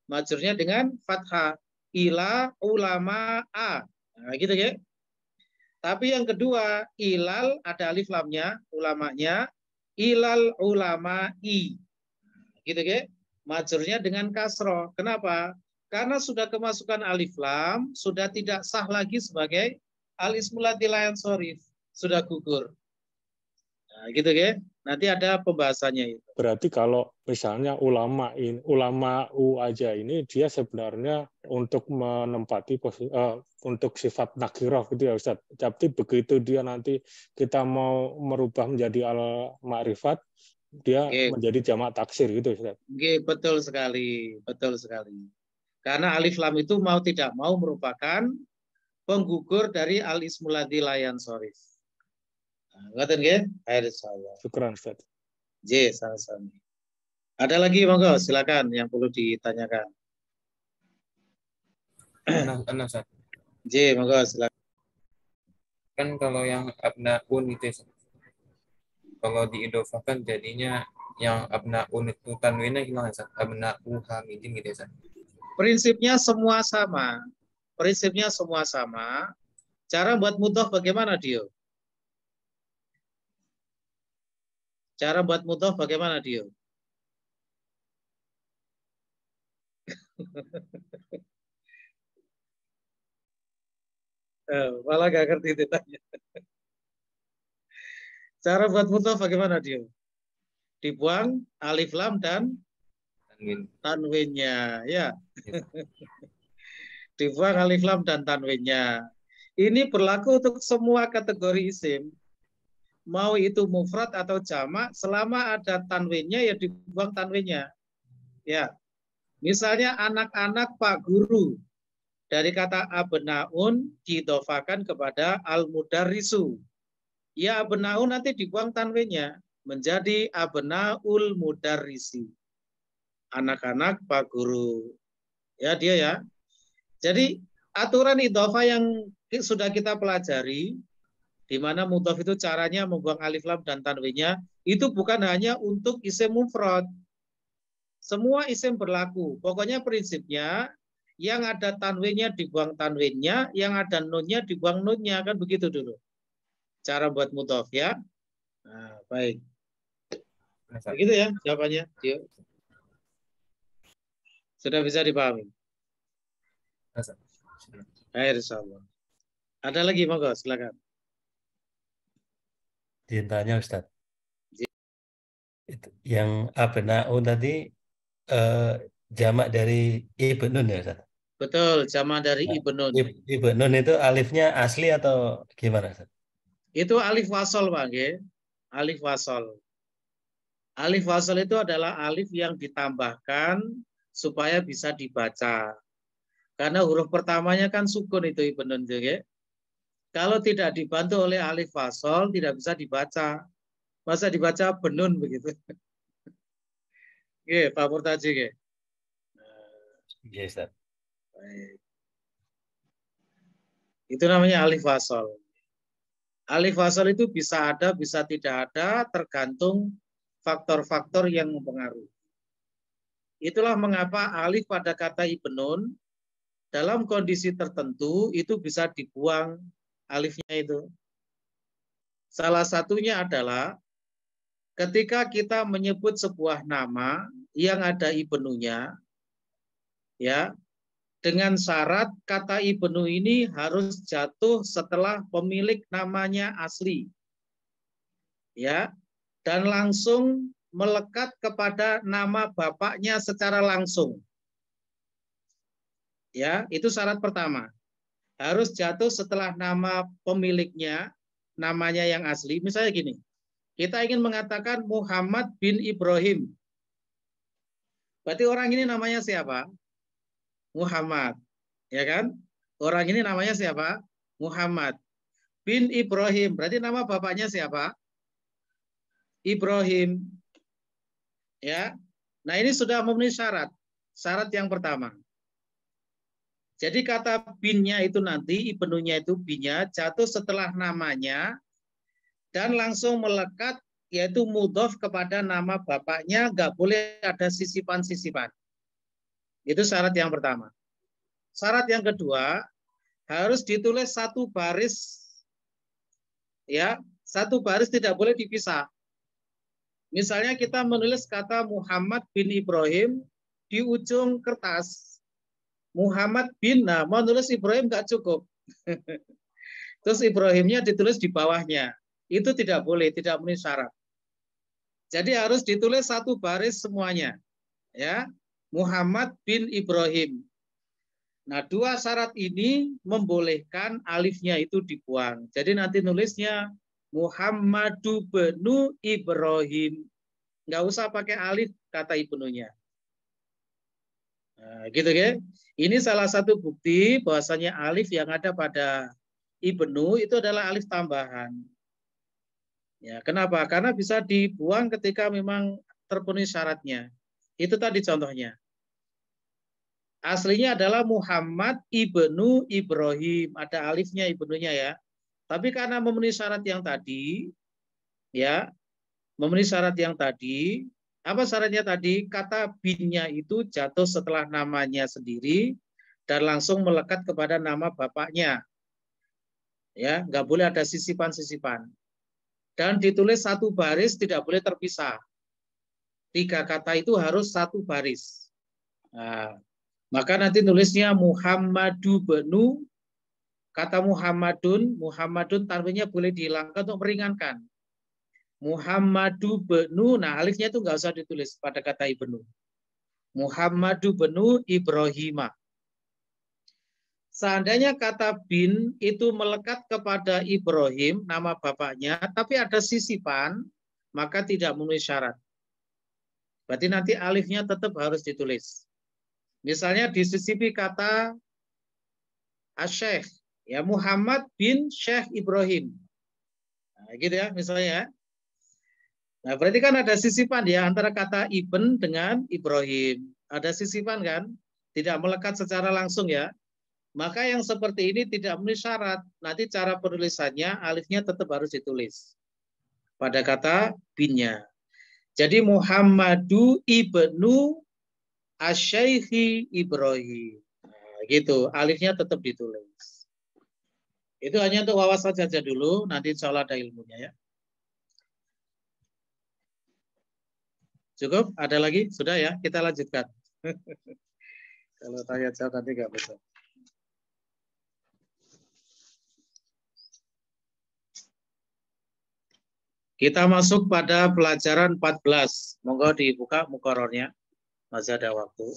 Majrurnya dengan fathah. Ila ulama'a. Nah, gitu ya. Tapi yang kedua, ilal ada alif lamnya, ulamanya. Ilal ulama'i. Gitu ya. Majrurnya dengan kasroh. Kenapa? Karena sudah kemasukan alif lam, sudah tidak sah lagi sebagai al-ismul ladzi la yansharif. Sudah gugur. Nah, gitu ya. Nanti ada pembahasannya itu. Berarti kalau misalnya ulama'u aja ini dia sebenarnya untuk menempati untuk sifat nakirah gitu ya Ustaz. Tapi begitu dia nanti kita mau merubah menjadi al-ma'rifat, dia menjadi jamak taksir gitu Ustaz. Betul sekali, betul sekali. Karena alif lam itu mau tidak mau merupakan penggugur dari al-ismul ladzi la yansharif. Ngoten nggih? Air saya. Syukran Ustaz. J, sama-sama. Ada lagi monggo, silakan yang perlu ditanyakan. Ustaz. J, monggo silakan. Kan kalau yang abnaun itu kalau diidofahkan jadinya yang abnaun itu tanwinnya gimana Ustaz? Abna'u hamidin gitu ya Ustaz. Prinsipnya semua sama. Prinsipnya semua sama. Cara buat mudhof bagaimana Dio? Cara buat mudhof bagaimana Dio? Malah gak ngerti ditanya. Cara buat mudhof bagaimana Dio? Dibuang alif lam dan tanwinnya, ya. Dibuang alif lam dan tanwinnya. Ini berlaku untuk semua kategori isim. Mau itu mufrad atau jamak, selama ada tanwinnya ya dibuang tanwinnya. Ya. Misalnya anak-anak Pak Guru. Dari kata abnaun didofakan kepada al-mudarrisu. Ya abna'u nanti dibuang tanwinnya menjadi abna'ul mudarrisi. Anak-anak Pak Guru. Ya dia ya. Jadi aturan idhofah yang sudah kita pelajari, di mana mudhof itu caranya membuang alif lam dan tanwinnya, itu bukan hanya untuk isim mufrad. Semua isim berlaku. Pokoknya prinsipnya yang ada tanwinnya dibuang tanwinnya, yang ada nunnya dibuang nunnya, kan begitu dulu. Cara buat mudhof ya. Nah, baik. Begitu ya jawabannya. Yuk. Sudah bisa dipahami. Baik, insyaallah. Ada lagi monggo silakan. Tanya Ustaz. Itu yang abna'u tadi jamak dari ibnun ya Ustaz? Betul, jamak dari ibnun. Ibnun itu alifnya asli atau gimana Ustaz? Itu alif wasol Pak nggih. Alif wasol. Alif wasol itu adalah alif yang ditambahkan supaya bisa dibaca. Karena huruf pertamanya kan sukun itu ibnun nggih. Kalau tidak dibantu oleh alif wasol tidak bisa dibaca. Masa dibaca benun begitu. Nggih, Pak Murtaji nggih. Iya Ustaz. Baik. Itu namanya alif wasol. Alif wasol itu bisa ada, bisa tidak ada, tergantung faktor-faktor yang mempengaruhi. Itulah mengapa alif pada kata ibnun dalam kondisi tertentu itu bisa dibuang alifnya itu. Salah satunya adalah ketika kita menyebut sebuah nama yang ada ibnunya, ya, dengan syarat kata ibnu ini harus jatuh setelah pemilik namanya asli. Ya, dan langsung melekat kepada nama bapaknya secara langsung. Ya, itu syarat pertama. Harus jatuh setelah nama pemiliknya, namanya yang asli. Misalnya gini, kita ingin mengatakan Muhammad bin Ibrahim. Berarti orang ini namanya siapa? Muhammad, ya kan? Orang ini namanya siapa? Muhammad bin Ibrahim. Berarti nama bapaknya siapa? Ibrahim. Ya. Nah, ini sudah memenuhi syarat. Syarat yang pertama. Jadi kata binnya itu nanti, ibnunya itu binnya jatuh setelah namanya dan langsung melekat, yaitu mudhof kepada nama bapaknya, nggak boleh ada sisipan-sisipan. Itu syarat yang pertama. Syarat yang kedua, harus ditulis satu baris. Ya, satu baris tidak boleh dipisah. Misalnya kita menulis kata Muhammad bin Ibrahim di ujung kertas. Muhammad bin, nah mau nulis Ibrahim nggak cukup. Terus Ibrahimnya ditulis di bawahnya. Itu tidak boleh, tidak memenuhi syarat. Jadi harus ditulis satu baris semuanya. Ya, Muhammad bin Ibrahim. Nah, dua syarat ini membolehkan alifnya itu dibuang. Jadi nanti nulisnya Muhammadu benu Ibrahim. Nggak usah pakai alif kata ibnunya. Nah, gitu ya. Ini salah satu bukti bahwasanya alif yang ada pada ibnu itu adalah alif tambahan. Ya, kenapa? Karena bisa dibuang ketika memang terpenuhi syaratnya. Itu tadi contohnya. Aslinya adalah Muhammad ibnu Ibrahim. Ada alifnya ibnunya ya. Tapi karena memenuhi syarat yang tadi, ya, memenuhi syarat yang tadi, apa syaratnya tadi? Kata binnya itu jatuh setelah namanya sendiri dan langsung melekat kepada nama bapaknya. Ya, nggak boleh ada sisipan-sisipan. Dan ditulis satu baris, tidak boleh terpisah. 3 kata itu harus satu baris. Nah, maka nanti nulisnya Muhammadu benu, kata Muhammadun tanwinnya boleh dihilangkan untuk meringankan. Muhammadu benu, nah alifnya itu nggak usah ditulis pada kata ibnu. Muhammadu benu Ibrahimah. Seandainya kata bin itu melekat kepada Ibrahim, nama bapaknya, tapi ada sisipan, maka tidak memenuhi syarat. Berarti nanti alifnya tetap harus ditulis. Misalnya disisipi kata Asyekh, ya Muhammad bin Syekh Ibrahim. Nah, gitu ya misalnya. Nah, berarti kan ada sisipan ya antara kata Ibn dengan Ibrahim. Ada sisipan kan? Tidak melekat secara langsung ya. Maka yang seperti ini tidak memenuhi syarat. Nanti cara penulisannya alifnya tetap harus ditulis pada kata binnya. Jadi Muhammadu ibnu Asy-Syaikhi Ibrahim. Nah, gitu. Alifnya tetap ditulis. Itu hanya untuk wawasan saja dulu. Nanti insya Allah ada ilmunya ya. Cukup? Ada lagi? Sudah ya? Kita lanjutkan. Kalau tanya jawab nanti nggak bisa. Kita masuk pada pelajaran 14. Monggo dibuka mukorornya. Masih ada waktu.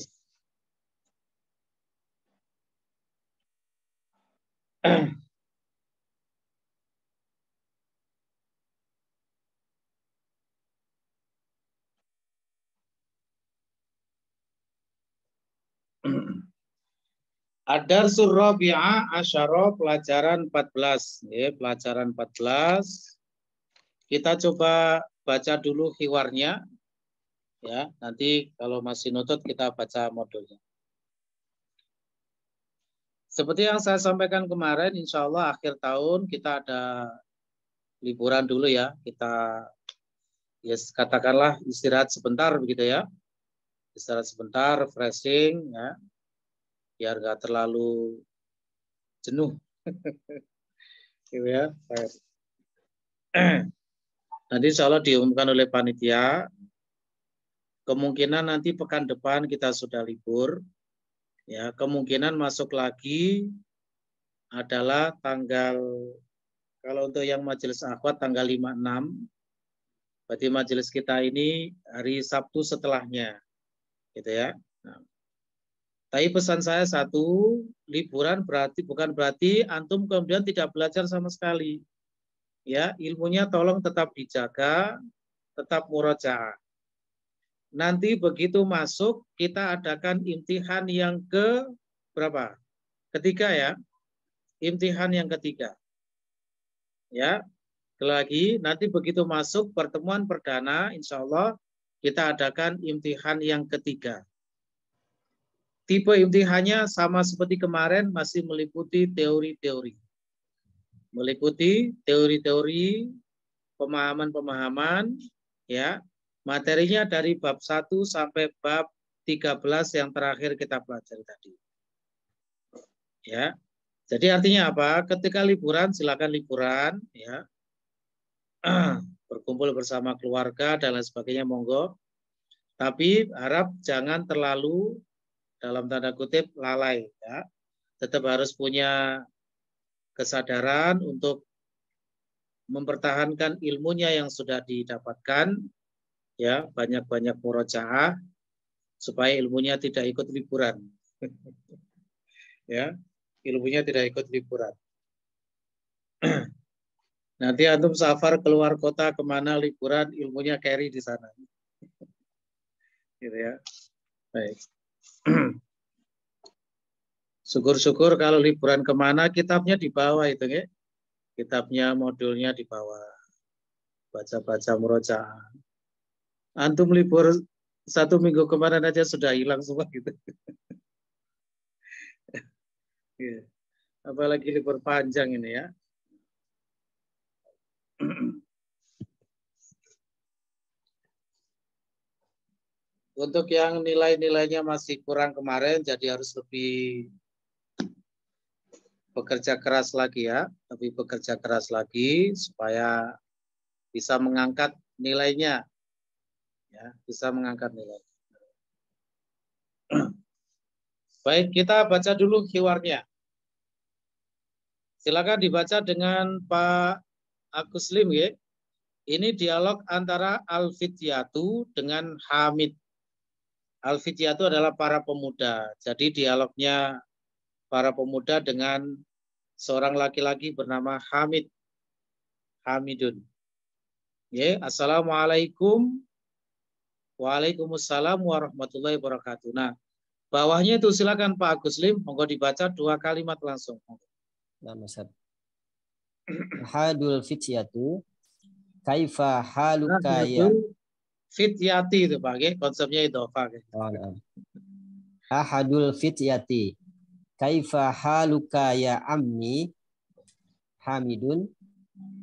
Ad-Darsul Rabi'ah Asyara pelajaran 14. Ya, pelajaran 14. Kita coba baca dulu hiwarnya. Ya, nanti kalau masih nutut kita baca modulnya. Seperti yang saya sampaikan kemarin, insya Allah akhir tahun kita ada liburan dulu ya. Kita ya katakanlah istirahat sebentar begitu ya. Istirahat sebentar, refreshing ya. Biar nggak terlalu jenuh. Gitu ya. Nanti insya Allah diumumkan oleh panitia. Kemungkinan nanti pekan depan kita sudah libur. Ya, kemungkinan masuk lagi adalah tanggal, kalau untuk yang majelis akhwat tanggal 5-6. Berarti majelis kita ini hari Sabtu setelahnya. Gitu ya. Nah, tapi pesan saya satu, liburan bukan berarti antum kemudian tidak belajar sama sekali. Ya, ilmunya tolong tetap dijaga, tetap murojaah. Nanti begitu masuk kita adakan imtihan yang ke berapa? Ketiga ya. Imtihan yang ketiga. Ya. Lagi nanti begitu masuk pertemuan perdana insya Allah kita adakan imtihan yang ketiga. Tipe imtihannya sama seperti kemarin, masih meliputi teori-teori. Meliputi teori-teori, pemahaman-pemahaman, ya. Materinya dari bab 1 sampai bab 13 yang terakhir kita pelajari tadi. Ya. Jadi artinya apa? Ketika liburan silakan liburan, ya. Berkumpul bersama keluarga dan lain sebagainya monggo. Tapi harap jangan terlalu dalam tanda kutip lalai ya. Tetap harus punya kesadaran untuk mempertahankan ilmunya yang sudah didapatkan ya, banyak-banyak murojaah supaya ilmunya tidak ikut liburan. Ya, ilmunya tidak ikut liburan. Nanti antum safar keluar kota kemana liburan, ilmunya carry di sana. Gitu ya. Baik. Syukur-syukur kalau liburan kemana kitabnya di bawah itu ya. Kitabnya modulnya di bawah. Baca-baca murojaah. Antum libur 1 minggu kemarin aja sudah hilang semua gitu. Ya. Apalagi libur panjang ini ya. Untuk yang nilai-nilainya masih kurang kemarin, jadi harus lebih bekerja keras lagi ya, lebih bekerja keras lagi supaya bisa mengangkat nilainya, ya, bisa mengangkat nilai. Baik, kita baca dulu hiwarnya. Silakan dibaca dengan Pak Agus Lim ya. Ini dialog antara Al-Fityatu dengan Hamid. Al-Fityatu adalah para pemuda. Jadi dialognya para pemuda dengan seorang laki-laki bernama Hamid. Hamidun. Ya, Assalamualaikum. Waalaikumsalam warahmatullahi wabarakatuh. Nah, bawahnya itu silakan Pak Agus Lim, monggo dibaca 2 kalimat langsung. Nah, Ustaz. Ahadul fityatu kaifa haluka ya. Fityati itu Pak, okay? Konsepnya itu Pak. Okay? Oh, nah. Ahadul fityati kaifa haluka ya ammi hamidun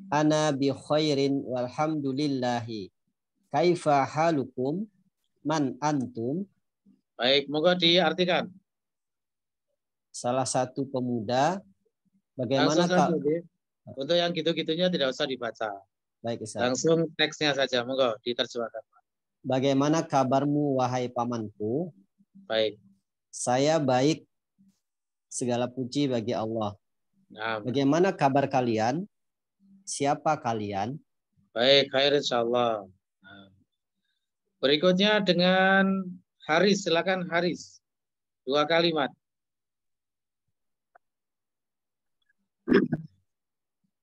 ana bi khairin walhamdulillahi kaifa halukum man antum. Baik, moga diartikan. Salah satu pemuda bagaimana Kak? Untuk yang gitu-gitunya tidak usah dibaca. Baik, Ustaz. Langsung teksnya saja, moga diterjemahkan. Bagaimana kabarmu wahai pamanku? Baik. Saya baik, segala puji bagi Allah. Nah, bagaimana kabar kalian? Siapa kalian? Baik, khair insyaallah. Nah, berikutnya dengan Haris, silakan Haris. 2 kalimat.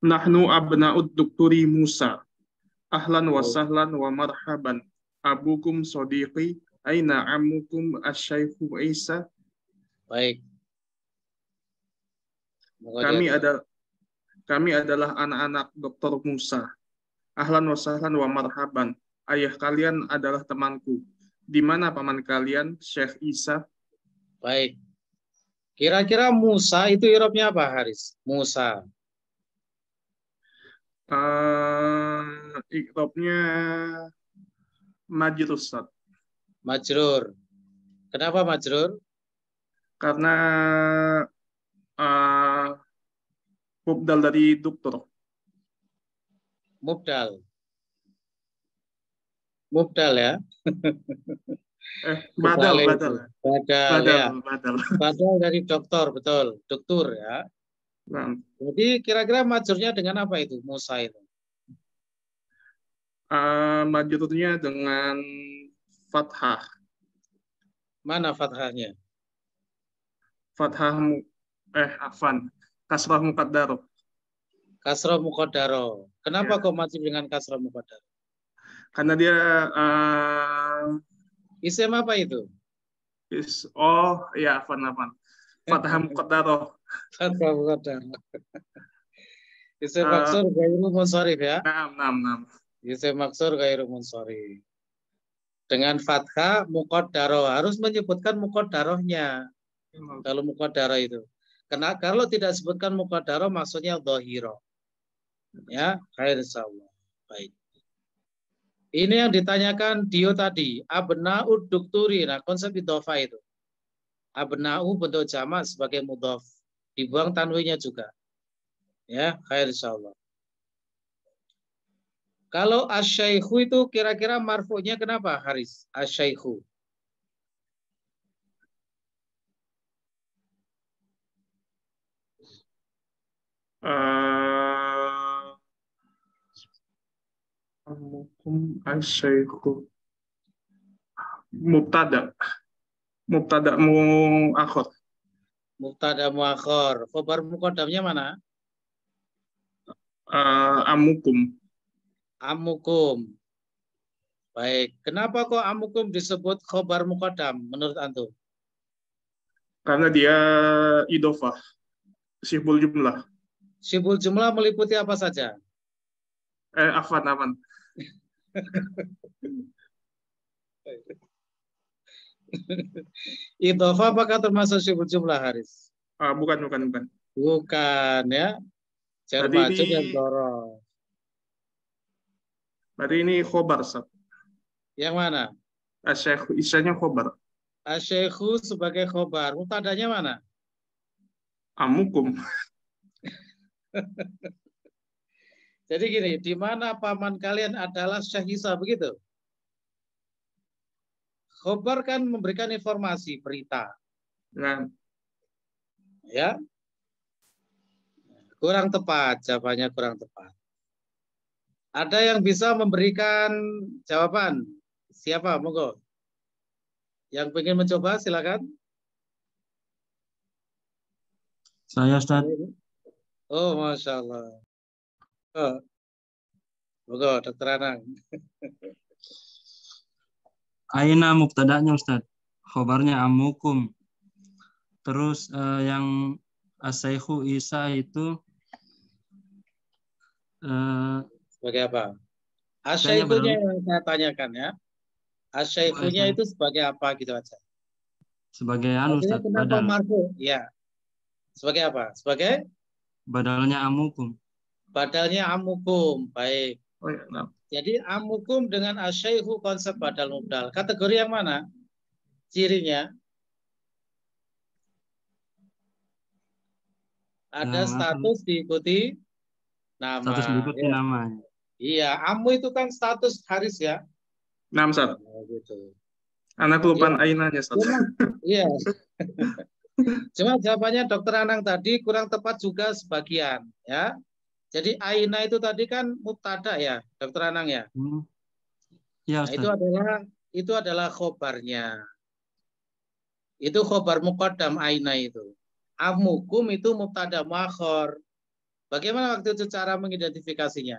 Nahnu abna'ud Dukturi Musa. Ahlan wa sahlan wa marhaban. Abukum sodiqi. Aina amukum asyaikhu Isa. Baik. Kami adalah anak-anak Dr. Musa. Ahlan wa sahlan wa marhaban. Ayah kalian adalah temanku. Di mana paman kalian, Syekh Isa? Baik. Kira-kira Musa itu i'rabnya apa, Haris? Musa. I'rabnya majrur, Ustaz. Majrur. Kenapa majrur? Karena mubdal dari dokter. Mubdal. Mubdal ya. Badal ya. Badal dari dokter, betul. Dokter ya. Nah. Jadi kira-kira majurnya dengan apa itu Musa itu? Majurnya dengan fathah. Mana fathahnya? Fathah kasrah muqaddaroh. Kasrah muqaddaroh. Kenapa kok majur dengan kasrah muqaddaroh? Karena dia isim apa itu? Fathah muqaddaroh. Fathah muqaddaroh. Isim maksur ghairu munsharif ya? Naam. Isim maksur ghairu munsharif. Dengan fathah muqaddaroh, harus menyebutkan muqaddarohnya. Kalau muqaddaroh itu. Karena kalau tidak sebutkan muqaddaroh maksudnya dhahirah. Ya, khair insyaallah. Baik. Ini yang ditanyakan Dio tadi, abna'ud dukturi. Nah, konsep idhofah itu. Abna'u bentuk jamak sebagai mudhof. Dibuang tanwinnya juga. Ya, khair insyaallah. Kalau asyaikhu itu kira-kira marfu'nya kenapa, Haris? Asyaikhu. Asyaikhu. Mubtada muakhar. Mubtada muakhar. Khobar muqaddamnya mana? Amukum. Amukum. Baik. Kenapa kok amukum disebut khobar muqaddam menurut antum? Karena dia idhofah. Sibul jumlah. Sibul jumlah meliputi apa saja? Afan. Idhofah apakah termasuk sibul jumlah, Haris? Bukan. Bukan ya. Jar majrur dan dzaraf. Berarti ini khobar, Sab. Yang mana? Asyaikhu isanya khobar. Asyaikhu sebagai khobar. Mubtadanya mana? Amukum. Jadi gini, di mana paman kalian adalah Syekh Isa, begitu? Khobar kan memberikan informasi, berita. Nah. Ya. Kurang tepat, jawabannya kurang tepat. Ada yang bisa memberikan jawaban? Siapa? Monggo. Yang ingin mencoba, silakan. Saya, Ustaz. Oh, Masya Allah. Oh. Monggo, Dr. Anang. Aina mubtada'nya, Ustaz. Khobarnya amukum. Terus yang Asyaikhu Isa itu Sebagai apa? Kayaknya Asyaikhunya benar. yang saya tanyakan ya. Asyaikhunya Boleh, itu sebagai apa gitu aja. sebagai anu Maksudnya Ustaz, kenapa badal. marfu? Ya. Sebagai apa? Sebagai Badalnya amukum. badalnya amukum. Baik. Oh, ya, nah. Jadi amukum dengan asyaikhu konsep badal mubdal. Kategori yang mana? Cirinya ada Yang apa? status diikuti Status nama. diikuti Ya. namanya. Iya, amu itu kan status Haris ya. Nah, Ustaz. Oh, gitu. Anak kelupaan Ya. ainanya, Ustaz. Iya. Cuma jawabannya Dokter Anang tadi kurang tepat juga sebagian ya. Jadi aina itu tadi kan mubtada ya, Dokter Anang ya. Ya, Nah, Ustaz. itu adalah khobarnya. Itu khobar muqaddam aina itu. Amukum itu mubtada muakhar. Bagaimana waktu itu cara mengidentifikasinya?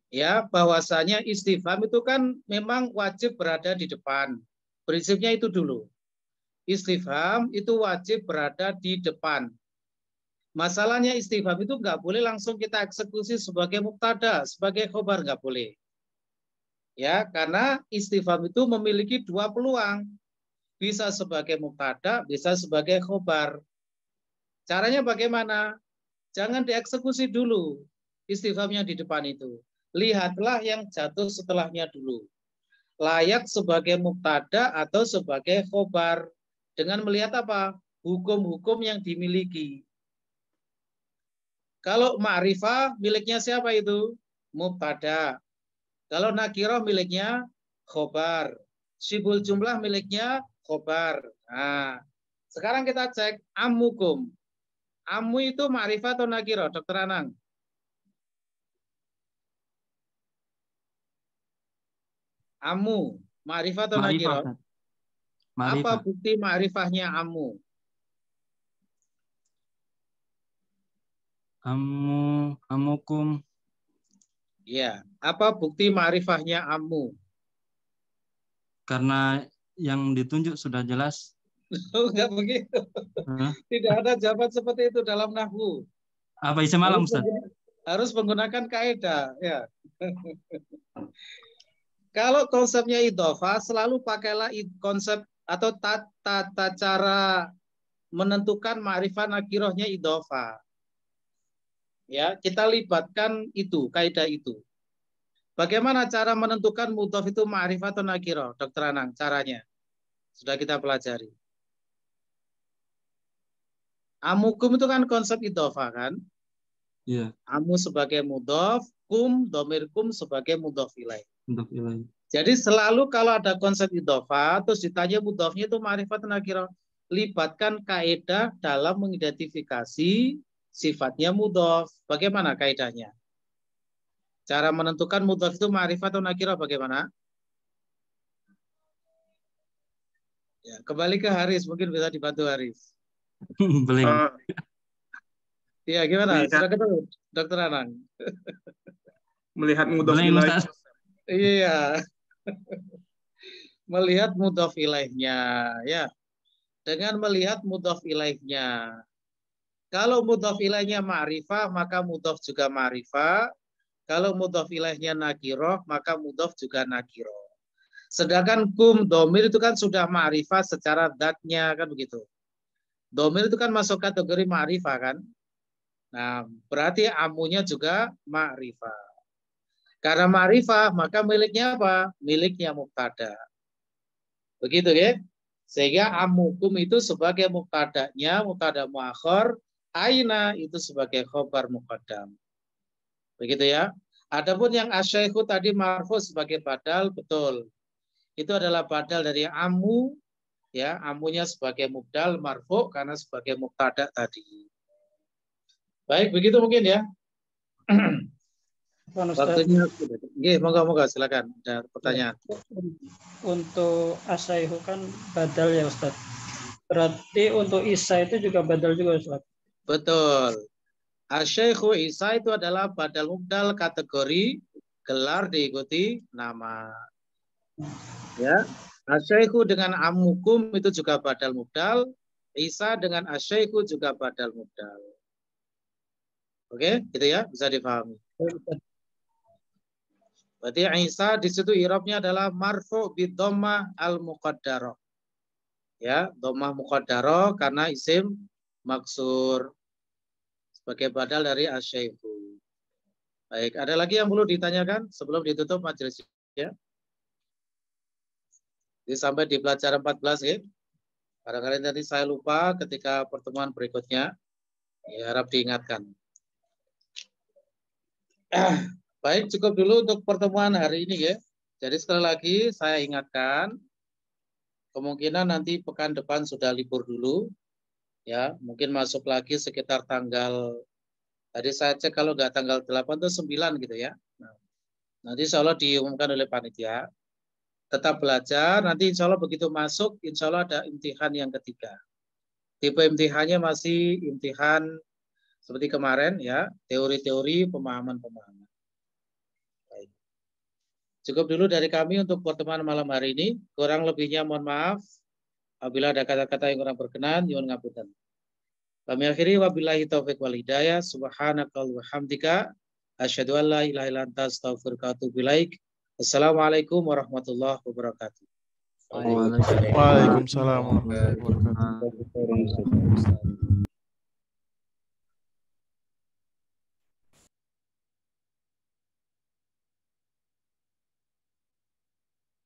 Ya, bahwasanya istifham itu kan memang wajib berada di depan. Prinsipnya itu dulu. Istifham itu wajib berada di depan. Masalahnya istifham itu nggak boleh langsung kita eksekusi sebagai mubtada, sebagai khobar nggak boleh. Ya, karena istifham itu memiliki dua peluang. Bisa sebagai mubtada, bisa sebagai khobar. Caranya bagaimana? Jangan dieksekusi dulu istifhamnya di depan itu. Lihatlah yang jatuh setelahnya dulu. Layak sebagai mubtada atau sebagai khobar. Dengan melihat apa? Hukum-hukum yang dimiliki. Kalau ma'rifah miliknya siapa itu? Mubtada. Kalau nakirah miliknya khobar. Syibul jumlah miliknya khobar. Nah, sekarang kita cek amukum. Amu itu ma'rifah atau nakirah, Dokter Anang? Amu, ma'rifah atau nakirah? Apa bukti ma'rifahnya amu? Amukum. Ya, apa bukti ma'rifahnya amu? Karena yang ditunjuk sudah jelas. Enggak begitu. Tidak ada jawaban seperti itu dalam nahwu. Apa isim alam, Ustaz? Harus menggunakan kaidah, ya. Kalau konsepnya idhofah, selalu pakailah konsep atau tata cara menentukan ma'rifah nakirohnya idhofah. Ya, kita libatkan itu, kaidah itu. Bagaimana cara menentukan mudhof itu ma'rifah atau nakiroh, Dokter Anang? Caranya sudah kita pelajari. Amukum itu kan konsep idhofah kan? Iya. Amu sebagai mudhof, kum, domir kum sebagai mudhof ilaih. Mudhof ilaih. Jadi selalu kalau ada konsep idhofah, terus ditanya mudhofnya itu ma'rifah atau nakiroh, libatkan kaidah dalam mengidentifikasi sifatnya mudhof. Bagaimana kaidahnya? Cara menentukan mudhof itu ma'rifah atau nakiroh bagaimana? Ya, kembali ke Haris, mungkin bisa dibantu Haris. Boleh. Iya, gimana? Sudah ketemu, Dokter Anang? Melihat mudhof ilaih. Iya. Melihat mudhof ilaihnya, ya. Dengan melihat mudhof ilaihnya. Kalau mudhof ilaihnya ma'rifah, maka mudhof juga ma'rifah. Kalau mudhof ilaihnya nakiroh, maka mudhof juga nakiroh. Sedangkan kum, domir itu kan sudah ma'rifah secara datnya, kan begitu. Domir itu kan masuk kategori ma'rifah kan. Nah, berarti amunya juga ma'rifah. Karena ma'rifah, maka miliknya apa? Miliknya mubtada. Begitu ya. Sehingga amukum itu sebagai mubtadanya, mubtada muakhar, aina itu sebagai khobar muqaddam. Begitu ya. Adapun yang asyaikhu tadi marfu sebagai badal, betul. Itu adalah badal dari amu, ya, amunya sebagai mubdal marfu karena sebagai mubtada tadi. Baik, begitu mungkin ya. Waktunya sudah. Nggih, moga-moga silakan ada pertanyaan. Untuk asaihu kan badal ya Ustaz. Berarti untuk isa itu juga badal juga Ustaz. Betul. Asyaikhu Isa itu adalah badal mubdal kategori gelar diikuti nama. Ya. Asyaikhu dengan amukum itu juga badal mubdal. Isa dengan asyaikhu juga badal mubdal. Oke, gitu ya, bisa dipahami. Berarti Isa di situ i'rabnya adalah marfu bi dhammah al-muqaddarah. Ya, dhammah muqaddarah karena isim maksur sebagai badal dari asyaikhu. Baik, ada lagi yang perlu ditanyakan sebelum ditutup majelis ya? Jadi sampai di pelajaran 14 ya. Kadang-kadang tadi saya lupa ketika pertemuan berikutnya. Ya, harap diingatkan. Baik, cukup dulu untuk pertemuan hari ini ya. Jadi sekali lagi saya ingatkan, kemungkinan nanti pekan depan sudah libur dulu. Ya, mungkin masuk lagi sekitar tanggal, tadi saya cek kalau nggak tanggal 8 atau 9 gitu ya. Nah, nanti insya Allah diumumkan oleh panitia. Tetap belajar, nanti insya Allah begitu masuk, insya Allah ada imtihan yang ketiga. Tipe imtihannya masih imtihan seperti kemarin ya, teori-teori, pemahaman-pemahaman. Baik. Cukup dulu dari kami untuk pertemuan malam hari ini. Kurang lebihnya mohon maaf. Apabila ada kata-kata yang kurang berkenan, nyuwun ngapunten. Kami akhiri wabillahi taufiq wal hidayah. Subhanakallahumma wa hamdika asyhadu an la ilaha illa anta astaghfiruka wa atubu ilaik. Assalamualaikum warahmatullahi wabarakatuh. Waalaikumsalam warahmatullahi wabarakatuh.